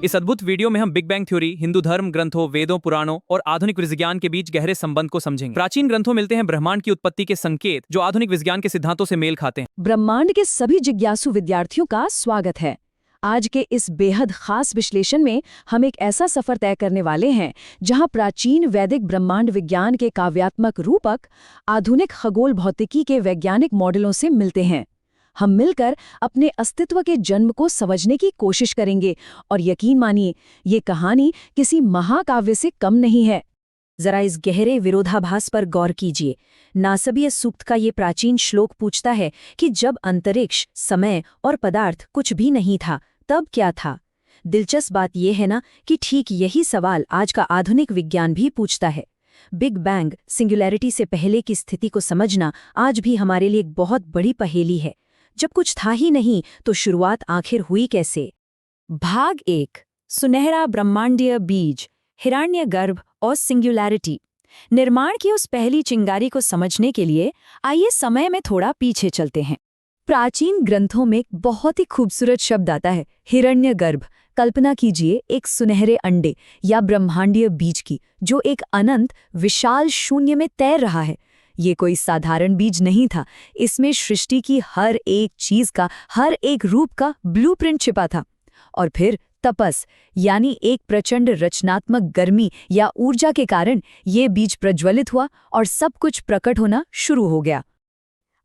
इस अद्भुत वीडियो में हम बिग बैंग थ्योरी, हिंदू धर्म ग्रंथों, वेदों, पुराणों और आधुनिक विज्ञान के बीच गहरे संबंध को समझेंगे। प्राचीन ग्रंथों मिलते हैं ब्रह्मांड की उत्पत्ति के संकेत जो आधुनिक विज्ञान के सिद्धांतों से मेल खाते हैं। ब्रह्मांड के सभी जिज्ञासु विद्यार्थियों का स्वागत है। आज के इस बेहद खास विश्लेषण में हम एक ऐसा सफर तय करने वाले हैं जहां प्राचीन वैदिक ब्रह्मांड विज्ञान के काव्यात्मक रूपक आधुनिक खगोल भौतिकी के वैज्ञानिक मॉडलों से मिलते हैं। हम मिलकर अपने अस्तित्व के जन्म को समझने की कोशिश करेंगे और यकीन मानिए, ये कहानी किसी महाकाव्य से कम नहीं है। जरा इस गहरे विरोधाभास पर गौर कीजिए। नासबीय सूक्त का ये प्राचीन श्लोक पूछता है कि जब अंतरिक्ष, समय और पदार्थ कुछ भी नहीं था, तब क्या था? दिलचस्प बात यह है ना कि ठीक यही सवाल आज का आधुनिक विज्ञान भी पूछता है। बिग बैंग, सिंगुलैरिटी से पहले की स्थिति को समझना आज भी हमारे लिए एक बहुत बड़ी पहेली है। जब कुछ था ही नहीं तो शुरुआत आखिर हुई कैसे? भाग 1, सुनहरा ब्रह्मांडीय बीज, हिरण्यगर्भ और सिंगुलैरिटी। निर्माण की उस पहली चिंगारी को समझने के लिए आइए समय में थोड़ा पीछे चलते हैं। प्राचीन ग्रंथों में एक बहुत ही खूबसूरत शब्द आता है, हिरण्यगर्भ। कल्पना कीजिए एक सुनहरे अंडे या ब्रह्मांडीय बीज की, जो एक अनंत विशाल शून्य में तैर रहा है। ये कोई साधारण बीज नहीं था, इसमें सृष्टि की हर एक चीज का, हर एक रूप का ब्लूप्रिंट छिपा था। और फिर तपस, यानी एक प्रचंड रचनात्मक गर्मी या ऊर्जा के कारण ये बीज प्रज्वलित हुआ और सब कुछ प्रकट होना शुरू हो गया।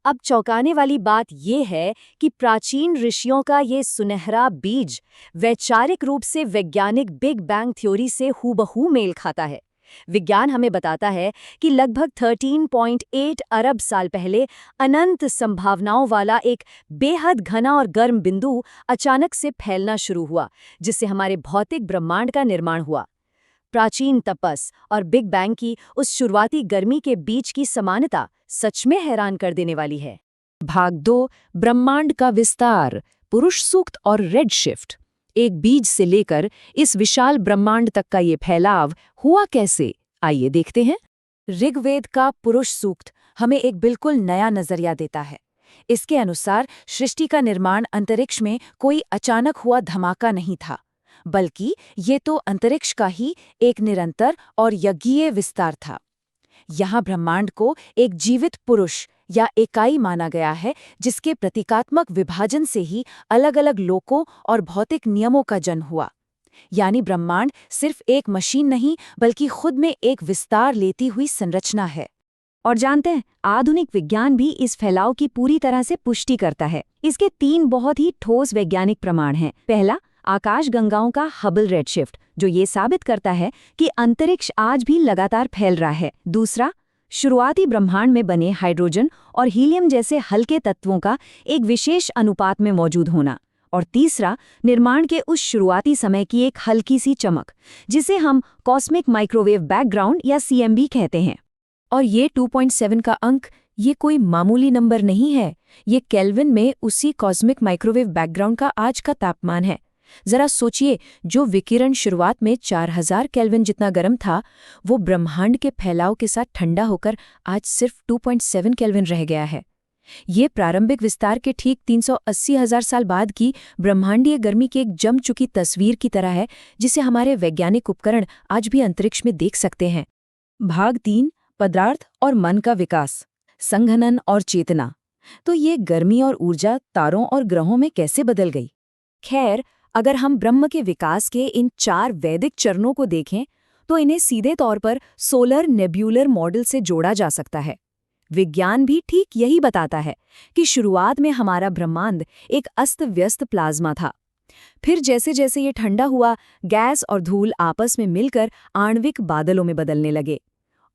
अब चौंकाने वाली बात यह है कि प्राचीन ऋषियों का ये सुनहरा बीज वैचारिक रूप से वैज्ञानिक बिग बैंग थ्योरी से हूबहू मेल खाता है। विज्ञान हमें बताता है कि लगभग 13.8 अरब साल पहले अनंत संभावनाओं वाला एक बेहद घना और गर्म बिंदु अचानक से फैलना शुरू हुआ, जिससे हमारे भौतिक ब्रह्मांड का निर्माण हुआ। प्राचीन तपस और बिग बैंग की उस शुरुआती गर्मी के बीच की समानता सच में हैरान कर देने वाली है। भाग 2, ब्रह्मांड का विस्तार, पुरुष सूक्त और रेड शिफ्ट। एक बीज से लेकर इस विशाल ब्रह्मांड तक का ये फैलाव हुआ कैसे, आइए देखते हैं। ऋग्वेद का पुरुष सूक्त हमें एक बिल्कुल नया नजरिया देता है। इसके अनुसार सृष्टि का निर्माण अंतरिक्ष में कोई अचानक हुआ धमाका नहीं था, बल्कि ये तो अंतरिक्ष का ही एक निरंतर और यज्ञीय विस्तार था। यहाँ ब्रह्मांड को एक जीवित पुरुष या इकाई माना गया है, जिसके प्रतीकात्मक विभाजन से ही अलग-अलग लोकों और भौतिक नियमों का जन्म हुआ। यानी ब्रह्मांड सिर्फ एक मशीन नहीं, बल्कि खुद में एक विस्तार लेती हुई संरचना है। और जानते हैं, आधुनिक विज्ञान भी इस फैलाव की पूरी तरह से पुष्टि करता है। इसके 3 बहुत ही ठोस वैज्ञानिक प्रमाण हैं। पहला, आकाशगंगाओं का हबल रेडशिफ्ट, जो ये साबित करता है कि अंतरिक्ष आज भी लगातार फैल रहा है। दूसरा, शुरुआती ब्रह्मांड में बने हाइड्रोजन और हीलियम जैसे हल्के तत्वों का एक विशेष अनुपात में मौजूद होना। और तीसरा, निर्माण के उस शुरुआती समय की एक हल्की सी चमक, जिसे हम कॉस्मिक माइक्रोवेव बैकग्राउंड या CMB कहते हैं। और ये 2.7 का अंक, ये कोई मामूली नंबर नहीं है। ये केल्विन में उसी कॉस्मिक माइक्रोवेव बैकग्राउंड का आज का तापमान है। जरा सोचिए, जो विकिरण शुरुआत में 4000 केल्विन जितना गर्म था, वो ब्रह्मांड के फैलाव के साथ ठंडा होकर आज सिर्फ 2.7 केल्विन रह गया है। ये प्रारंभिक विस्तार के ठीक 380,000 साल बाद की ब्रह्मांडीय गर्मी की एक जम चुकी तस्वीर की तरह है, जिसे हमारे वैज्ञानिक उपकरण आज भी अंतरिक्ष में देख सकते हैं। भाग 3, पदार्थ और मन का विकास, संघनन और चेतना। तो ये गर्मी और ऊर्जा तारों और ग्रहों में कैसे बदल गई? खैर, अगर हम ब्रह्म के विकास के इन 4 वैदिक चरणों को देखें, तो इन्हें सीधे तौर पर सोलर नेब्यूलर मॉडल से जोड़ा जा सकता है। विज्ञान भी ठीक यही बताता है कि शुरुआत में हमारा ब्रह्मांड एक अस्त-व्यस्त प्लाज्मा था। फिर जैसे जैसे ये ठंडा हुआ, गैस और धूल आपस में मिलकर आणविक बादलों में बदलने लगे।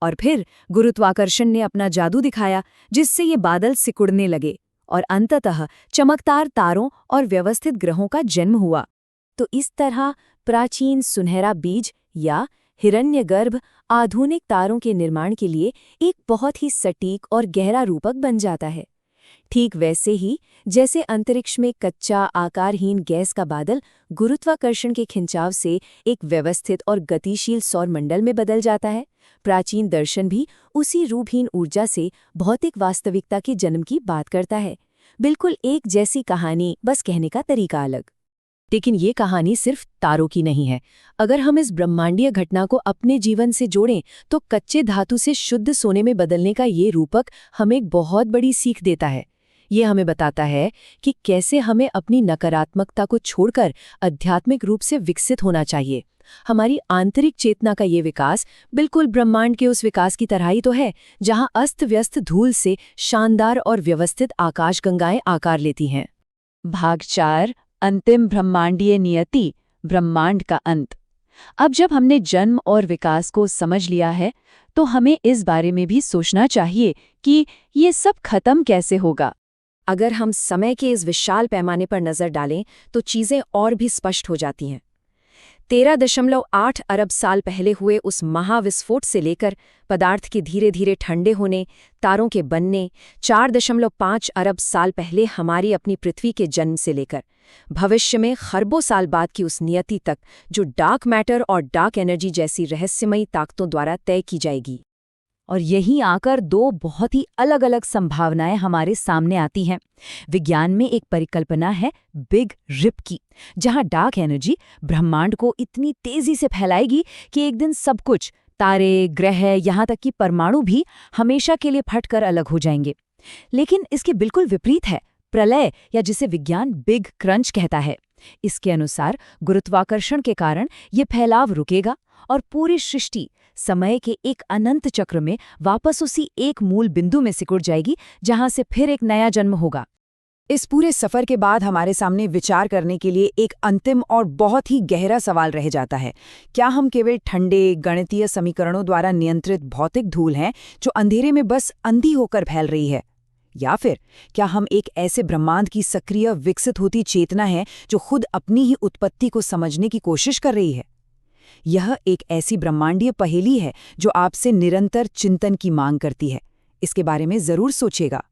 और फिर गुरुत्वाकर्षण ने अपना जादू दिखाया, जिससे ये बादल सिकुड़ने लगे और अंततः चमकदार तारों और व्यवस्थित ग्रहों का जन्म हुआ। तो इस तरह प्राचीन सुनहरा बीज या हिरण्यगर्भ आधुनिक तारों के निर्माण के लिए एक बहुत ही सटीक और गहरा रूपक बन जाता है। ठीक वैसे ही जैसे अंतरिक्ष में कच्चा आकारहीन गैस का बादल गुरुत्वाकर्षण के खिंचाव से एक व्यवस्थित और गतिशील सौरमंडल में बदल जाता है, प्राचीन दर्शन भी उसी रूपहीन ऊर्जा से भौतिक वास्तविकता के जन्म की बात करता है। बिल्कुल एक जैसी कहानी, बस कहने का तरीका अलग। लेकिन ये कहानी सिर्फ तारों की नहीं है। अगर हम इस ब्रह्मांडीय घटना को अपने जीवन से जोड़ें तो कच्चे धातु से शुद्ध सोने में बदलने का ये रूपक हमें एक बहुत बड़ी सीख देता है। ये हमें बताता है कि कैसे हमें अपनी नकारात्मकता को छोड़कर आध्यात्मिक रूप से विकसित होना चाहिए। हमारी आंतरिक चेतना का ये विकास बिल्कुल ब्रह्मांड के उस विकास की तरह ही तो है, जहां अस्त-व्यस्त धूल से शानदार और व्यवस्थित आकाशगंगाएं आकार लेती हैं। भाग 4, अंतिम ब्रह्मांडीय नियति, ब्रह्मांड का अंत। अब जब हमने जन्म और विकास को समझ लिया है, तो हमें इस बारे में भी सोचना चाहिए कि ये सब खत्म कैसे होगा। अगर हम समय के इस विशाल पैमाने पर नजर डालें तो चीजें और भी स्पष्ट हो जाती हैं। 13.8 अरब साल पहले हुए उस महाविस्फोट से लेकर पदार्थ के धीरे धीरे ठंडे होने, तारों के बनने, 4.5 अरब साल पहले हमारी अपनी पृथ्वी के जन्म से लेकर भविष्य में खरबों साल बाद की उस नियति तक जो डार्क मैटर और डार्क एनर्जी जैसी रहस्यमयी ताकतों द्वारा तय की जाएगी। और यहीं आकर दो बहुत ही अलग अलग संभावनाएं हमारे सामने आती हैं। विज्ञान में एक परिकल्पना है बिग रिप की, जहां डार्क एनर्जी ब्रह्मांड को इतनी तेजी से फैलाएगी कि एक दिन सब कुछ, तारे, ग्रह, यहाँ तक कि परमाणु भी हमेशा के लिए फटकर अलग हो जाएंगे। लेकिन इसके बिल्कुल विपरीत है प्रलय, या जिसे विज्ञान बिग क्रंच कहता है। इसके अनुसार गुरुत्वाकर्षण के कारण ये फैलाव रुकेगा और पूरी सृष्टि समय के एक अनंत चक्र में वापस उसी एक मूल बिंदु में सिकुड़ जाएगी, जहां से फिर एक नया जन्म होगा। इस पूरे सफर के बाद हमारे सामने विचार करने के लिए एक अंतिम और बहुत ही गहरा सवाल रह जाता है। क्या हम केवल ठंडे गणितीय समीकरणों द्वारा नियंत्रित भौतिक धूल हैं जो अंधेरे में बस अंधी होकर फैल रही है, या फिर क्या हम एक ऐसे ब्रह्मांड की सक्रिय विकसित होती चेतना है जो खुद अपनी ही उत्पत्ति को समझने की कोशिश कर रही है? यह एक ऐसी ब्रह्मांडीय पहेली है जो आपसे निरंतर चिंतन की मांग करती है। इसके बारे में जरूर सोचिएगा।